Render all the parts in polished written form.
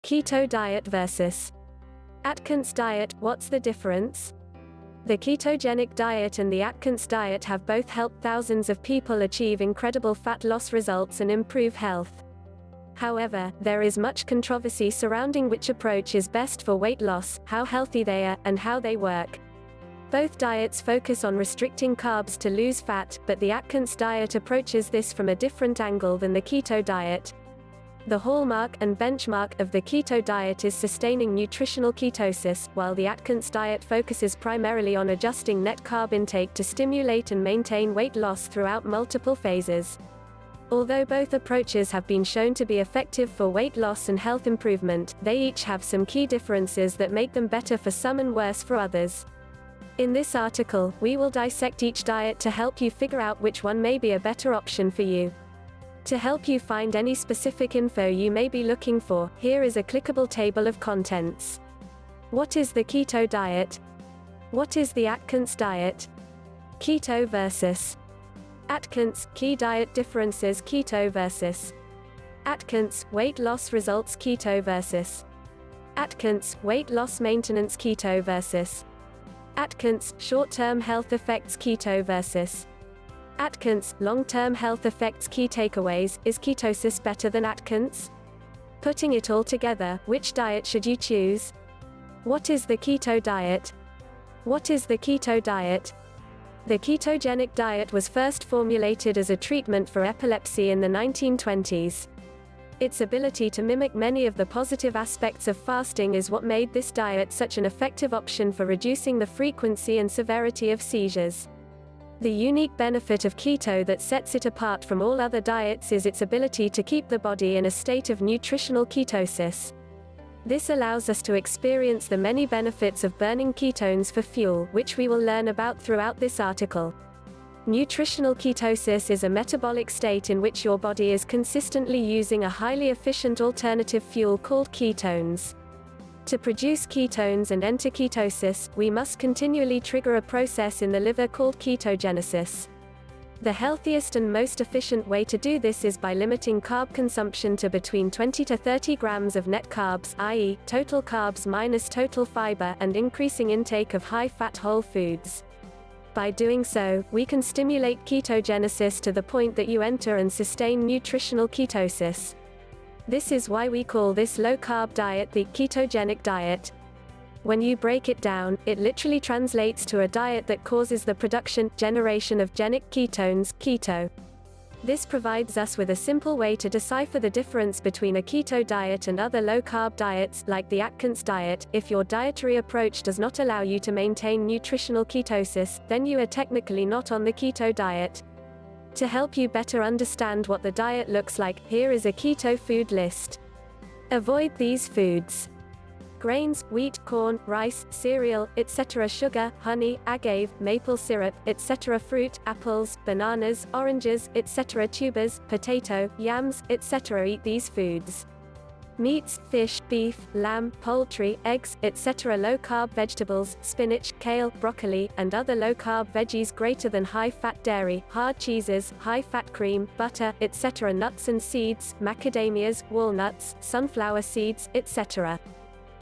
Keto diet versus Atkins diet, what's the difference? The ketogenic diet and the Atkins diet have both helped thousands of people achieve incredible fat loss results and improve health. However, there is much controversy surrounding which approach is best for weight loss, how healthy they are, and how they work. Both diets focus on restricting carbs to lose fat, but the Atkins diet approaches this from a different angle than the keto diet. The hallmark and benchmark of the keto diet is sustaining nutritional ketosis, while the Atkins diet focuses primarily on adjusting net carb intake to stimulate and maintain weight loss throughout multiple phases. Although both approaches have been shown to be effective for weight loss and health improvement, they each have some key differences that make them better for some and worse for others. In this article, we will dissect each diet to help you figure out which one may be a better option for you. To help you find any specific info you may be looking for, here is a clickable table of contents. What is the keto diet? What is the Atkins diet? Keto versus Atkins, key diet differences. Keto versus Atkins, weight loss results. Keto versus Atkins, weight loss maintenance. Keto versus Atkins, short-term health effects. Keto versus Atkins, long-term health effects. Key takeaways, is ketosis better than Atkins? Putting it all together, which diet should you choose? What is the keto diet? What is the keto diet? The ketogenic diet was first formulated as a treatment for epilepsy in the 1920s. Its ability to mimic many of the positive aspects of fasting is what made this diet such an effective option for reducing the frequency and severity of seizures. The unique benefit of keto that sets it apart from all other diets is its ability to keep the body in a state of nutritional ketosis. This allows us to experience the many benefits of burning ketones for fuel, which we will learn about throughout this article. Nutritional ketosis is a metabolic state in which your body is consistently using a highly efficient alternative fuel called ketones. To produce ketones and enter ketosis, we must continually trigger a process in the liver called ketogenesis. The healthiest and most efficient way to do this is by limiting carb consumption to between 20 to 30 grams of net carbs, i.e., total carbs minus total fiber, and increasing intake of high-fat whole foods. By doing so, we can stimulate ketogenesis to the point that you enter and sustain nutritional ketosis. This is why we call this low-carb diet the ketogenic diet. When you break it down, it literally translates to a diet that causes the generation of genic ketones, keto. This provides us with a simple way to decipher the difference between a keto diet and other low-carb diets, like the Atkins diet. If your dietary approach does not allow you to maintain nutritional ketosis, then you are technically not on the keto diet. To help you better understand what the diet looks like, here is a keto food list. Avoid these foods: grains, wheat, corn, rice, cereal, etc., sugar, honey, agave, maple syrup, etc., fruit, apples, bananas, oranges, etc., tubers, potato, yams, etc. Eat these foods. Meats, fish, beef, lamb, poultry, eggs, etc. Low-carb vegetables, spinach, kale, broccoli, and other low-carb veggies. Greater than high-fat dairy, hard cheeses, high-fat cream, butter, etc. Nuts and seeds, macadamias, walnuts, sunflower seeds, etc.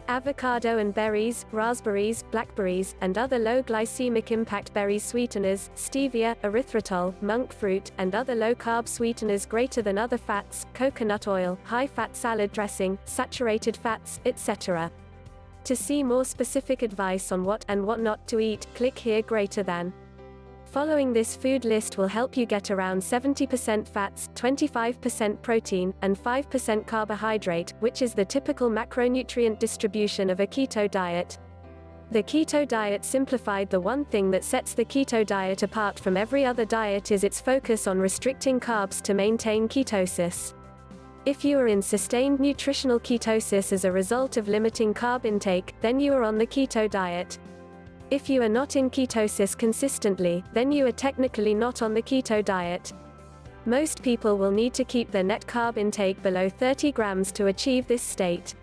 Avocado and berries, raspberries, blackberries, and other low-glycemic impact berries. Sweeteners, stevia, erythritol, monk fruit, and other low-carb sweeteners. Greater than other fats, coconut oil, high-fat salad dressing, saturated fats, etc. To see more specific advice on what and what not to eat, click here. Greater than. Following this food list will help you get around 70% fats, 25% protein, and 5% carbohydrate, which is the typical macronutrient distribution of a keto diet. The keto diet simplified. The one thing that sets the keto diet apart from every other diet is its focus on restricting carbs to maintain ketosis. If you are in sustained nutritional ketosis as a result of limiting carb intake, then you are on the keto diet. If you are not in ketosis consistently, then you are technically not on the keto diet. Most people will need to keep their net carb intake below 30 grams to achieve this state.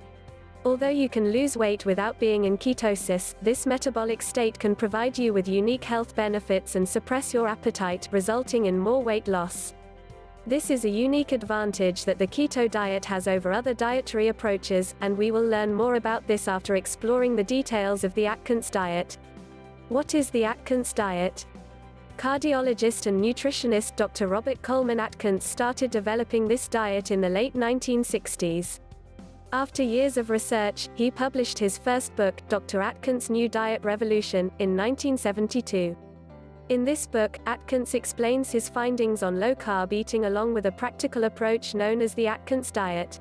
Although you can lose weight without being in ketosis, this metabolic state can provide you with unique health benefits and suppress your appetite, resulting in more weight loss. This is a unique advantage that the keto diet has over other dietary approaches, and we will learn more about this after exploring the details of the Atkins diet. What is the Atkins diet? Cardiologist and nutritionist Dr. Robert Coleman Atkins started developing this diet in the late 1960s. After years of research, he published his first book, Dr. Atkins' New Diet Revolution, in 1972. In this book, Atkins explains his findings on low-carb eating along with a practical approach known as the Atkins diet.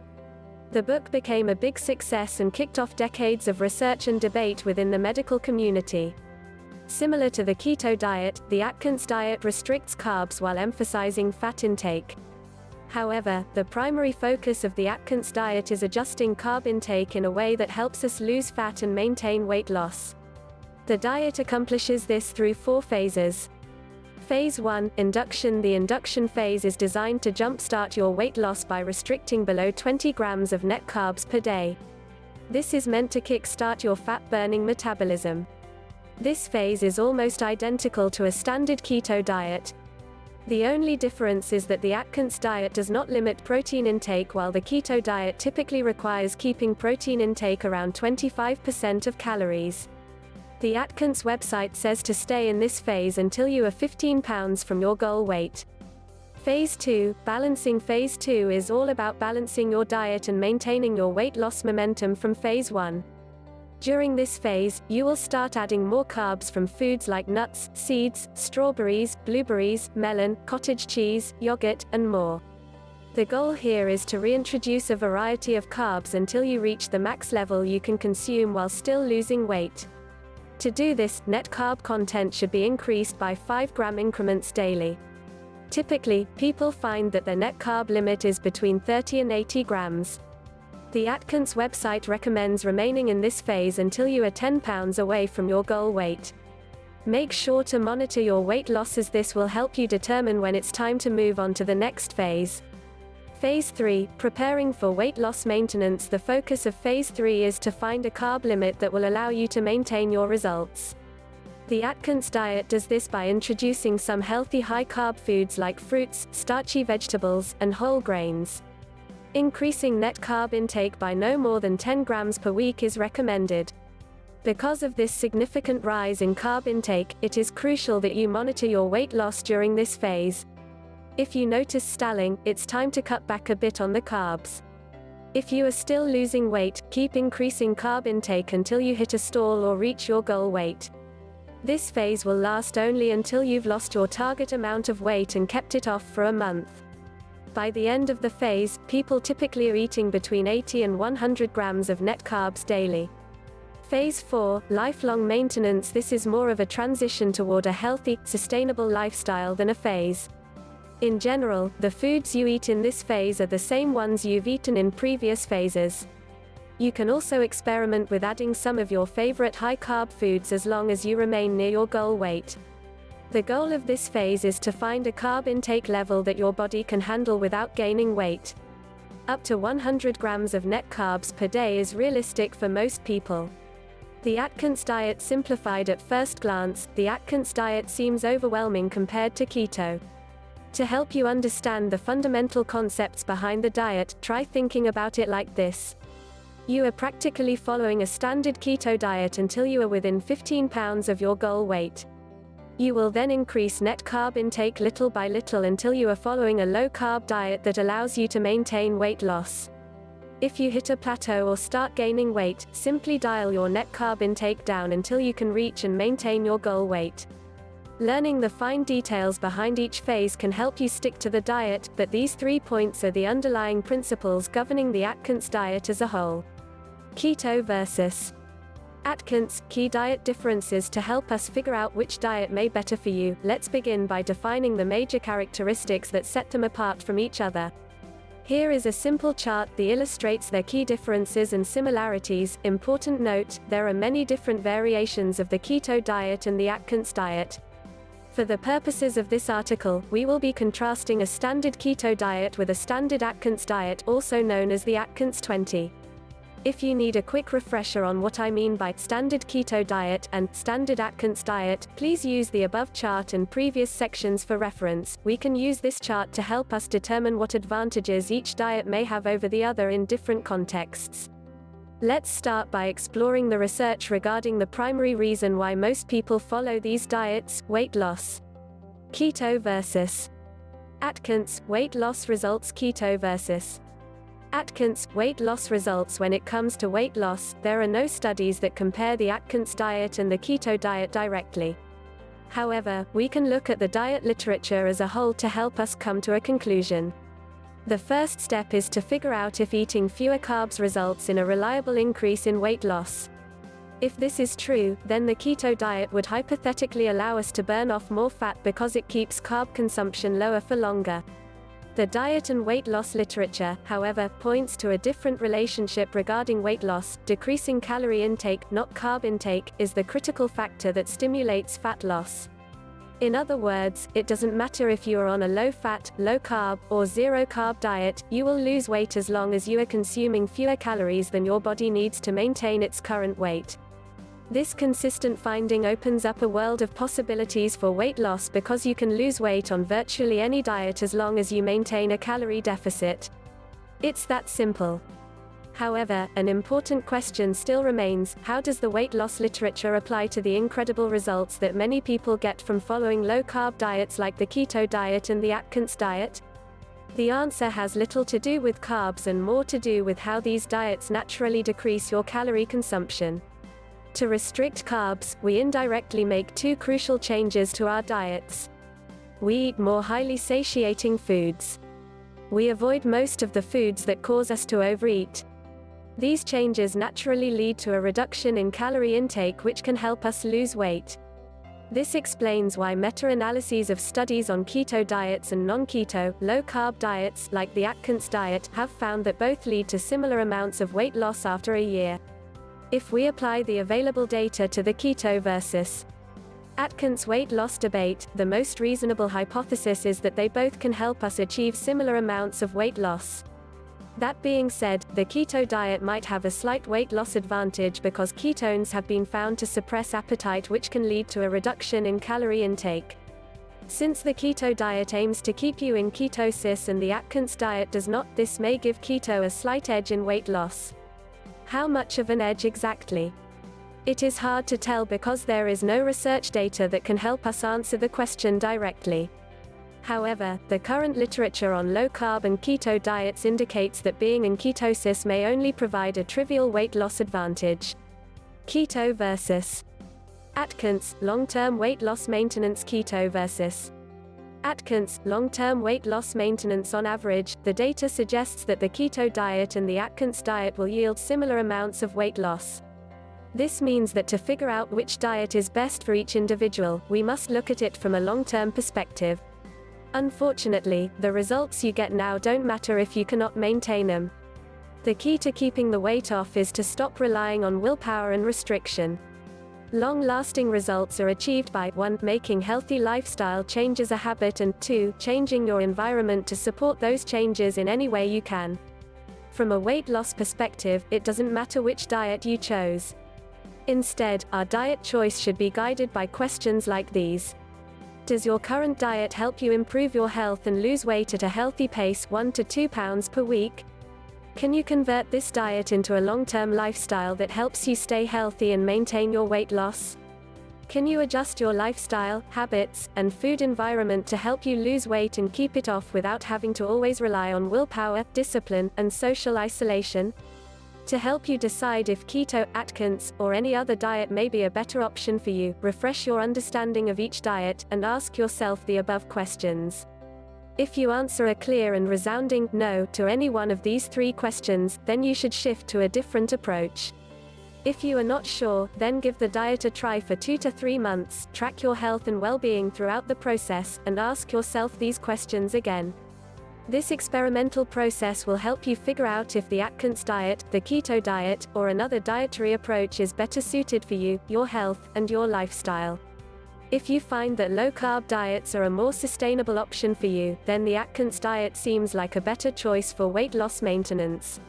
The book became a big success and kicked off decades of research and debate within the medical community. Similar to the keto diet, the Atkins diet restricts carbs while emphasizing fat intake. However, the primary focus of the Atkins diet is adjusting carb intake in a way that helps us lose fat and maintain weight loss. The diet accomplishes this through 4 phases. Phase 1, Induction. The induction phase is designed to jumpstart your weight loss by restricting below 20 grams of net carbs per day. This is meant to kickstart your fat-burning metabolism. This phase is almost identical to a standard keto diet. The only difference is that the Atkins diet does not limit protein intake, while the keto diet typically requires keeping protein intake around 25% of calories. The Atkins website says to stay in this phase until you are 15 pounds from your goal weight. Phase 2, Balancing. Phase 2 is all about balancing your diet and maintaining your weight loss momentum from Phase 1. During this phase, you will start adding more carbs from foods like nuts, seeds, strawberries, blueberries, melon, cottage cheese, yogurt, and more. The goal here is to reintroduce a variety of carbs until you reach the max level you can consume while still losing weight. To do this, net carb content should be increased by 5-gram increments daily. Typically, people find that their net carb limit is between 30 and 80 grams. The Atkins website recommends remaining in this phase until you are 10 pounds away from your goal weight. Make sure to monitor your weight loss, as this will help you determine when it's time to move on to the next phase. Phase 3, Preparing for weight loss maintenance. The focus of Phase 3 is to find a carb limit that will allow you to maintain your results. The Atkins diet does this by introducing some healthy high-carb foods like fruits, starchy vegetables, and whole grains. Increasing net carb intake by no more than 10 grams per week is recommended. Because of this significant rise in carb intake, it is crucial that you monitor your weight loss during this phase. If you notice stalling, it's time to cut back a bit on the carbs. If you are still losing weight, keep increasing carb intake until you hit a stall or reach your goal weight. This phase will last only until you've lost your target amount of weight and kept it off for a month. By the end of the phase, people typically are eating between 80 and 100 grams of net carbs daily. Phase 4, Lifelong maintenance. This is more of a transition toward a healthy, sustainable lifestyle than a phase. In general, the foods you eat in this phase are the same ones you've eaten in previous phases. You can also experiment with adding some of your favorite high-carb foods as long as you remain near your goal weight. The goal of this phase is to find a carb intake level that your body can handle without gaining weight. Up to 100 grams of net carbs per day is realistic for most people. The Atkins diet simplified. At first glance, the Atkins diet seems overwhelming compared to keto. To help you understand the fundamental concepts behind the diet, try thinking about it like this. You are practically following a standard keto diet until you are within 15 pounds of your goal weight. You will then increase net carb intake little by little until you are following a low-carb diet that allows you to maintain weight loss. If you hit a plateau or start gaining weight, simply dial your net carb intake down until you can reach and maintain your goal weight. Learning the fine details behind each phase can help you stick to the diet, but these 3 points are the underlying principles governing the Atkins diet as a whole. Keto versus Atkins. Key diet differences. To help us figure out which diet may be better for you, let's begin by defining the major characteristics that set them apart from each other. Here is a simple chart that illustrates their key differences and similarities. Important note, there are many different variations of the keto diet and the Atkins diet. For the purposes of this article, we will be contrasting a standard keto diet with a standard Atkins diet, also known as the Atkins 20. If you need a quick refresher on what I mean by standard keto diet and standard Atkins diet, please use the above chart and previous sections for reference. We can use this chart to help us determine what advantages each diet may have over the other in different contexts. Let's start by exploring the research regarding the primary reason why most people follow these diets: weight loss. Keto versus Atkins, weight loss results. Keto versus Atkins, weight loss results. When it comes to weight loss, there are no studies that compare the Atkins diet and the keto diet directly. However, we can look at the diet literature as a whole to help us come to a conclusion. The first step is to figure out if eating fewer carbs results in a reliable increase in weight loss. If this is true, then the keto diet would hypothetically allow us to burn off more fat because it keeps carb consumption lower for longer. The diet and weight loss literature, however, points to a different relationship regarding weight loss. Decreasing calorie intake, not carb intake, is the critical factor that stimulates fat loss. In other words, it doesn't matter if you are on a low-fat, low-carb, or zero-carb diet, you will lose weight as long as you are consuming fewer calories than your body needs to maintain its current weight. This consistent finding opens up a world of possibilities for weight loss because you can lose weight on virtually any diet as long as you maintain a calorie deficit. It's that simple. However, an important question still remains: how does the weight loss literature apply to the incredible results that many people get from following low-carb diets like the keto diet and the Atkins diet? The answer has little to do with carbs and more to do with how these diets naturally decrease your calorie consumption. To restrict carbs, we indirectly make two crucial changes to our diets. We eat more highly satiating foods. We avoid most of the foods that cause us to overeat. These changes naturally lead to a reduction in calorie intake, which can help us lose weight. This explains why meta-analyses of studies on keto diets and non-keto, low-carb diets, like the Atkins diet, have found that both lead to similar amounts of weight loss after a year. If we apply the available data to the keto versus Atkins weight loss debate, the most reasonable hypothesis is that they both can help us achieve similar amounts of weight loss. That being said, the keto diet might have a slight weight loss advantage because ketones have been found to suppress appetite, which can lead to a reduction in calorie intake. Since the keto diet aims to keep you in ketosis and the Atkins diet does not, this may give keto a slight edge in weight loss. How much of an edge exactly? It is hard to tell because there is no research data that can help us answer the question directly. However, the current literature on low-carb and keto diets indicates that being in ketosis may only provide a trivial weight loss advantage. Keto versus Atkins, long-term weight loss maintenance. Keto versus Atkins, long-term weight loss maintenance. On average, the data suggests that the keto diet and the Atkins diet will yield similar amounts of weight loss. This means that to figure out which diet is best for each individual, we must look at it from a long-term perspective. Unfortunately, the results you get now don't matter if you cannot maintain them. The key to keeping the weight off is to stop relying on willpower and restriction. Long-lasting results are achieved by 1. Making healthy lifestyle changes a habit, and 2. Changing your environment to support those changes in any way you can. From a weight loss perspective, it doesn't matter which diet you chose. Instead, our diet choice should be guided by questions like these. Does your current diet help you improve your health and lose weight at a healthy pace, 1 to 2 pounds per week? Can you convert this diet into a long-term lifestyle that helps you stay healthy and maintain your weight loss? Can you adjust your lifestyle, habits, and food environment to help you lose weight and keep it off without having to always rely on willpower, discipline, and social isolation? To help you decide if keto, Atkins, or any other diet may be a better option for you, refresh your understanding of each diet, and ask yourself the above questions. If you answer a clear and resounding no to any one of these 3 questions, then you should shift to a different approach. If you are not sure, then give the diet a try for 2 to 3 months, track your health and well-being throughout the process, and ask yourself these questions again. This experimental process will help you figure out if the Atkins diet, the keto diet, or another dietary approach is better suited for you, your health, and your lifestyle. If you find that low-carb diets are a more sustainable option for you, then the Atkins diet seems like a better choice for weight loss maintenance.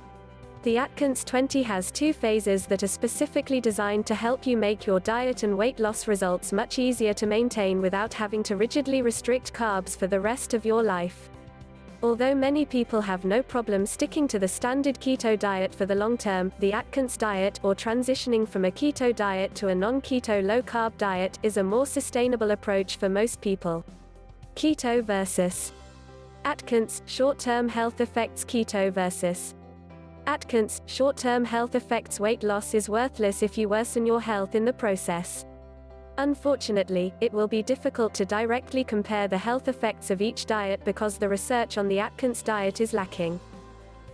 The Atkins 20 has 2 phases that are specifically designed to help you make your diet and weight loss results much easier to maintain without having to rigidly restrict carbs for the rest of your life. Although many people have no problem sticking to the standard keto diet for the long term, the Atkins diet, or transitioning from a keto diet to a non-keto low-carb diet, is a more sustainable approach for most people. Keto versus Atkins, short-term health effects. Keto versus Atkins, short-term health effects. Weight loss is worthless if you worsen your health in the process. Unfortunately, it will be difficult to directly compare the health effects of each diet because the research on the Atkins diet is lacking.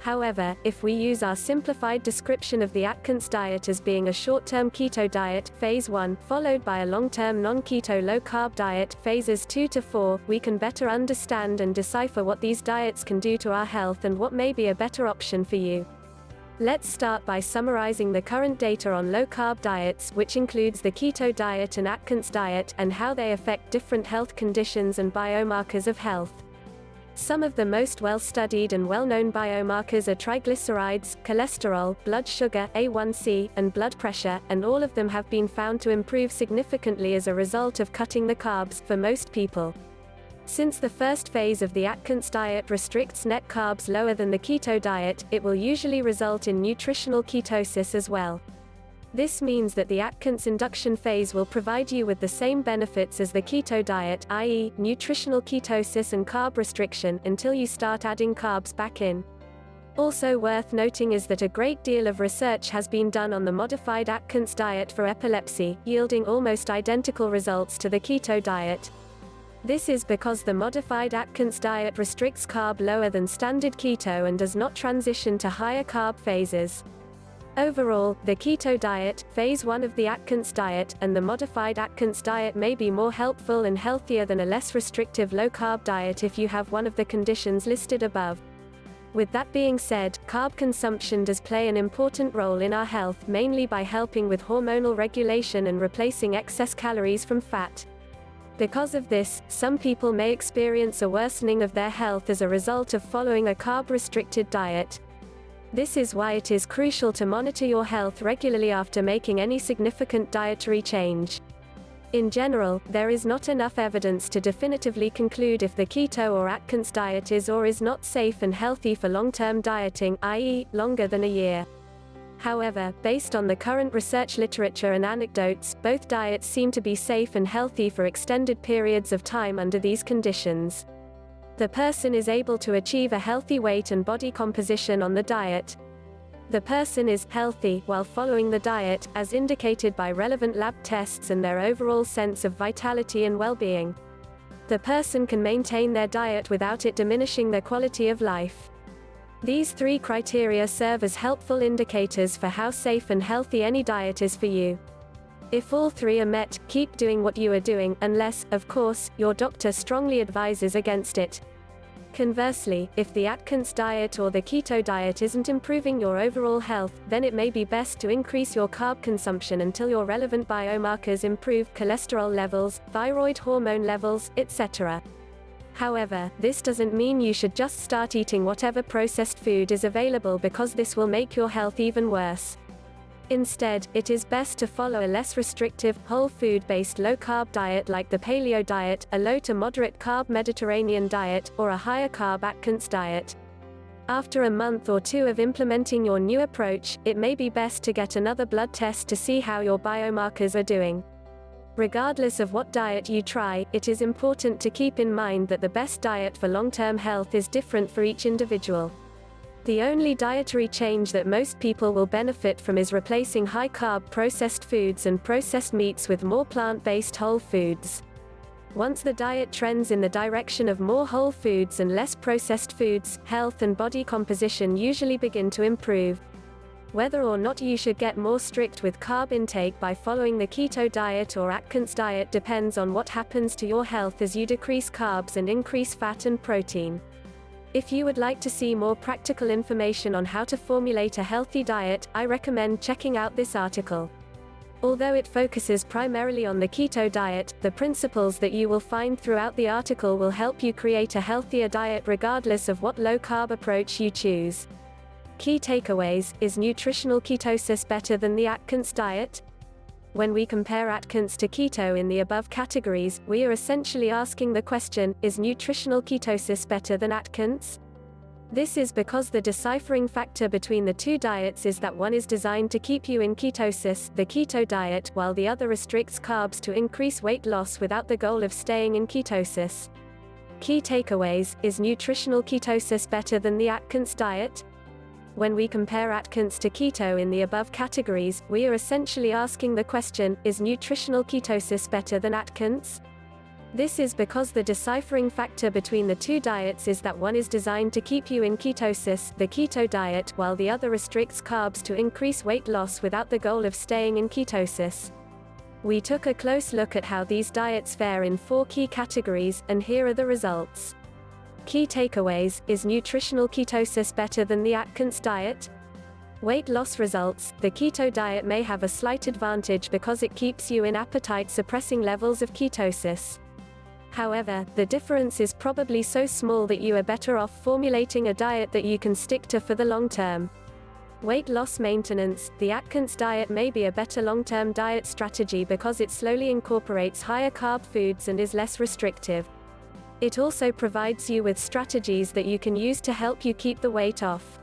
However, if we use our simplified description of the Atkins diet as being a short-term keto diet, phase 1, followed by a long-term non-keto low-carb diet, phases 2 to 4, we can better understand and decipher what these diets can do to our health and what may be a better option for you. Let's start by summarizing the current data on low-carb diets, which includes the keto diet and Atkins diet, and how they affect different health conditions and biomarkers of health. Some of the most well-studied and well-known biomarkers are triglycerides, cholesterol, blood sugar, A1C, and blood pressure, and all of them have been found to improve significantly as a result of cutting the carbs for most people. Since the first phase of the Atkins diet restricts net carbs lower than the keto diet, it will usually result in nutritional ketosis as well. This means that the Atkins induction phase will provide you with the same benefits as the keto diet, i.e., nutritional ketosis and carb restriction, until you start adding carbs back in. Also worth noting is that a great deal of research has been done on the modified Atkins diet for epilepsy, yielding almost identical results to the keto diet. This is because the modified Atkins diet restricts carb lower than standard keto and does not transition to higher carb phases. Overall, the keto diet, phase 1 of the Atkins diet, and the modified Atkins diet may be more helpful and healthier than a less restrictive low-carb diet if you have one of the conditions listed above. With that being said, carb consumption does play an important role in our health, mainly by helping with hormonal regulation and replacing excess calories from fat. Because of this, some people may experience a worsening of their health as a result of following a carb-restricted diet. This is why it is crucial to monitor your health regularly after making any significant dietary change. In general, there is not enough evidence to definitively conclude if the keto or Atkins diet is or is not safe and healthy for long-term dieting, i.e., longer than a year. However, based on the current research literature and anecdotes, both diets seem to be safe and healthy for extended periods of time under these conditions. The person is able to achieve a healthy weight and body composition on the diet. The person is healthy while following the diet, as indicated by relevant lab tests and their overall sense of vitality and well-being. The person can maintain their diet without it diminishing their quality of life. These 3 criteria serve as helpful indicators for how safe and healthy any diet is for you. If all 3 are met, keep doing what you are doing, unless, of course, your doctor strongly advises against it. Conversely, if the Atkins diet or the keto diet isn't improving your overall health, then it may be best to increase your carb consumption until your relevant biomarkers improve: cholesterol levels, thyroid hormone levels, etc. However, this doesn't mean you should just start eating whatever processed food is available, because this will make your health even worse. Instead, it is best to follow a less restrictive, whole food-based low-carb diet like the paleo diet, a low to moderate carb Mediterranean diet, or a higher carb Atkins diet. After a month or 2 of implementing your new approach, it may be best to get another blood test to see how your biomarkers are doing. Regardless of what diet you try, it is important to keep in mind that the best diet for long-term health is different for each individual. The only dietary change that most people will benefit from is replacing high-carb processed foods and processed meats with more plant-based whole foods. Once the diet trends in the direction of more whole foods and less processed foods, health and body composition usually begin to improve. Whether or not you should get more strict with carb intake by following the keto diet or Atkins diet depends on what happens to your health as you decrease carbs and increase fat and protein. If you would like to see more practical information on how to formulate a healthy diet, I recommend checking out this article. Although it focuses primarily on the keto diet, the principles that you will find throughout the article will help you create a healthier diet regardless of what low-carb approach you choose. Key takeaways: is nutritional ketosis better than the Atkins diet? When we compare Atkins to keto in the above categories, we are essentially asking the question, is nutritional ketosis better than Atkins? This is because the deciphering factor between the two diets is that one is designed to keep you in ketosis, the keto diet, while the other restricts carbs to increase weight loss without the goal of staying in ketosis. Key takeaways: is nutritional ketosis better than the Atkins diet? When we compare Atkins to keto in the above categories, we are essentially asking the question, is nutritional ketosis better than Atkins? This is because the deciphering factor between the two diets is that one is designed to keep you in ketosis, the keto diet, while the other restricts carbs to increase weight loss without the goal of staying in ketosis. We took a close look at how these diets fare in 4 key categories, and here are the results. Key takeaways: is nutritional ketosis better than the Atkins diet? Weight loss results: the keto diet may have a slight advantage because it keeps you in appetite-suppressing levels of ketosis. However, the difference is probably so small that you are better off formulating a diet that you can stick to for the long term. Weight loss maintenance: the Atkins diet may be a better long-term diet strategy because it slowly incorporates higher carb foods and is less restrictive. It also provides you with strategies that you can use to help you keep the weight off.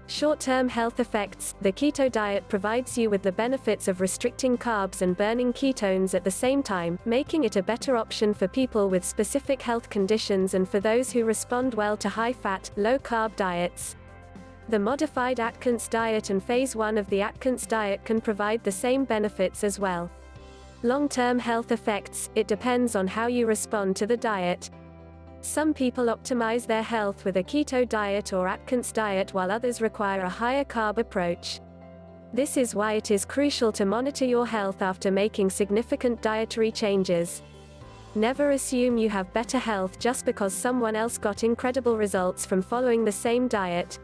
Short-term health effects: the keto diet provides you with the benefits of restricting carbs and burning ketones at the same time, making it a better option for people with specific health conditions and for those who respond well to high-fat, low-carb diets. The modified Atkins diet and phase 1 of the Atkins diet can provide the same benefits as well. Long-term health effects: it depends on how you respond to the diet. Some people optimize their health with a keto diet or Atkins diet while others require a higher carb approach. This is why it is crucial to monitor your health after making significant dietary changes. Never assume you have better health just because someone else got incredible results from following the same diet.